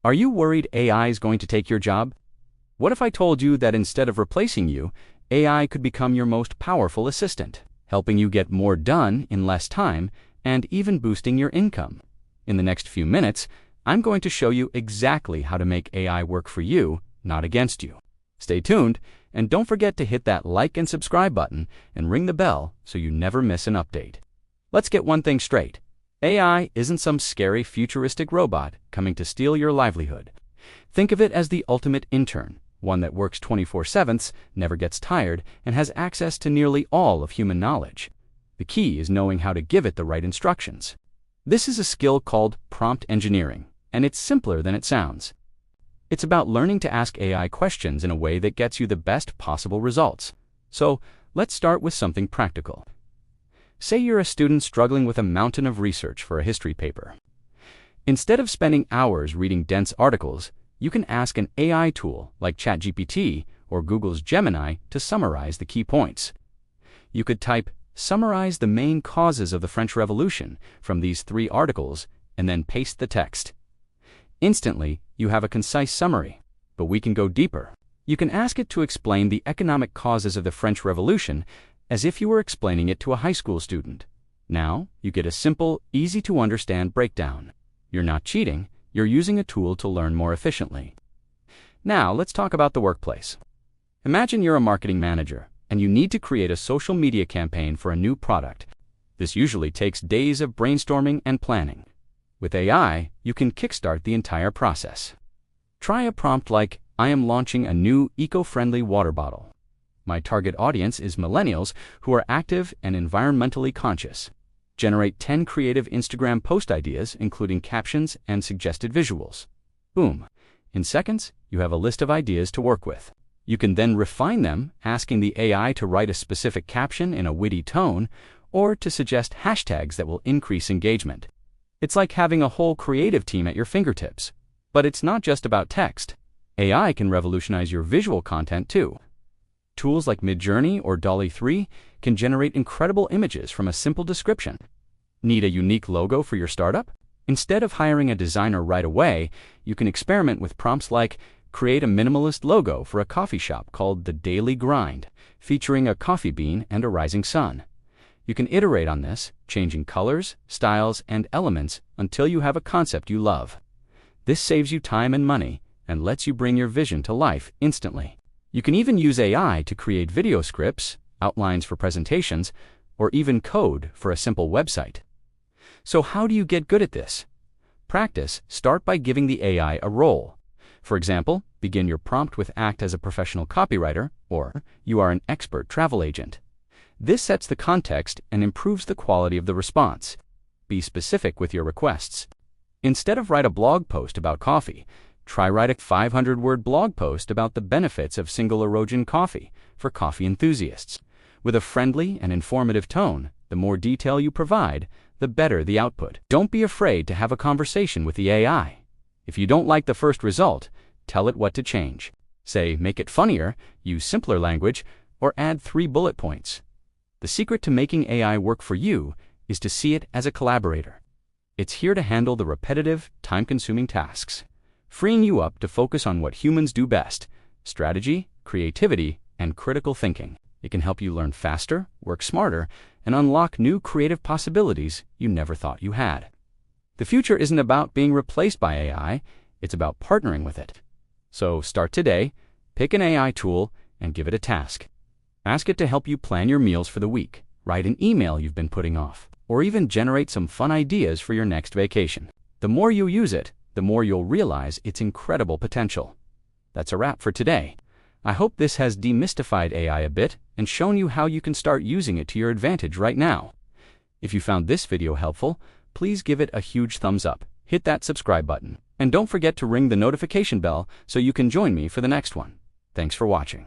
Are you worried AI is going to take your job? What if I told you that instead of replacing you, AI could become your most powerful assistant, helping you get more done in less time and even boosting your income? In the next few minutes, I'm going to show you exactly how to make AI work for you, not against you. Stay tuned, and don't forget to hit that like and subscribe button and ring the bell so you never miss an update. Let's get one thing straight. AI isn't some scary futuristic robot coming to steal your livelihood. Think of it as the ultimate intern, one that works 24/7, never gets tired, and has access to nearly all of human knowledge. The key is knowing how to give it the right instructions. This is a skill called prompt engineering, and it's simpler than it sounds. It's about learning to ask AI questions in a way that gets you the best possible results. So, let's start with something practical. Say you're a student struggling with a mountain of research for a history paper. Instead of spending hours reading dense articles, you can ask an AI tool like ChatGPT or Google's Gemini to summarize the key points. You could type, "Summarize the main causes of the French Revolution" from these 3 articles, and then paste the text. Instantly, you have a concise summary, but we can go deeper. You can ask it to explain the economic causes of the French Revolution as if you were explaining it to a high school student. Now, you get a simple, easy-to-understand breakdown. You're not cheating, you're using a tool to learn more efficiently. Now, let's talk about the workplace. Imagine you're a marketing manager, and you need to create a social media campaign for a new product. This usually takes days of brainstorming and planning. With AI, you can kickstart the entire process. Try a prompt like, "I am launching a new eco-friendly water bottle. My target audience is millennials who are active and environmentally conscious. Generate 10 creative Instagram post ideas, including captions and suggested visuals." Boom. In seconds, you have a list of ideas to work with. You can then refine them, asking the AI to write a specific caption in a witty tone or to suggest hashtags that will increase engagement. It's like having a whole creative team at your fingertips. But it's not just about text. AI can revolutionize your visual content too. Tools like Midjourney or DALL-E 3 can generate incredible images from a simple description. Need a unique logo for your startup? Instead of hiring a designer right away, you can experiment with prompts like, "Create a minimalist logo for a coffee shop called The Daily Grind, featuring a coffee bean and a rising sun." You can iterate on this, changing colors, styles, and elements until you have a concept you love. This saves you time and money and lets you bring your vision to life instantly. You can even use AI to create video scripts, outlines for presentations, or even code for a simple website. So how do you get good at this? Practice. Start by giving the AI a role. For example, begin your prompt with "Act as a professional copywriter" or "You are an expert travel agent." This sets the context and improves the quality of the response. Be specific with your requests. Instead of write a blog post about coffee, try write a 500-word blog post about the benefits of single origin coffee for coffee enthusiasts. With a friendly and informative tone, the more detail you provide, the better the output. Don't be afraid to have a conversation with the AI. If you don't like the first result, tell it what to change. Say, "Make it funnier," use simpler language, or add 3 bullet points. The secret to making AI work for you is to see it as a collaborator. It's here to handle the repetitive, time-consuming tasks, freeing you up to focus on what humans do best: strategy, creativity, and critical thinking. It can help you learn faster, work smarter, and unlock new creative possibilities you never thought you had. The future isn't about being replaced by AI, it's about partnering with it. So start today, pick an AI tool, and give it a task. Ask it to help you plan your meals for the week, write an email you've been putting off, or even generate some fun ideas for your next vacation. The more you use it, the more you'll realize its incredible potential. That's a wrap for today. I hope this has demystified AI a bit and shown you how you can start using it to your advantage right now. If you found this video helpful, please give it a huge thumbs up, hit that subscribe button, and don't forget to ring the notification bell so you can join me for the next one. Thanks for watching.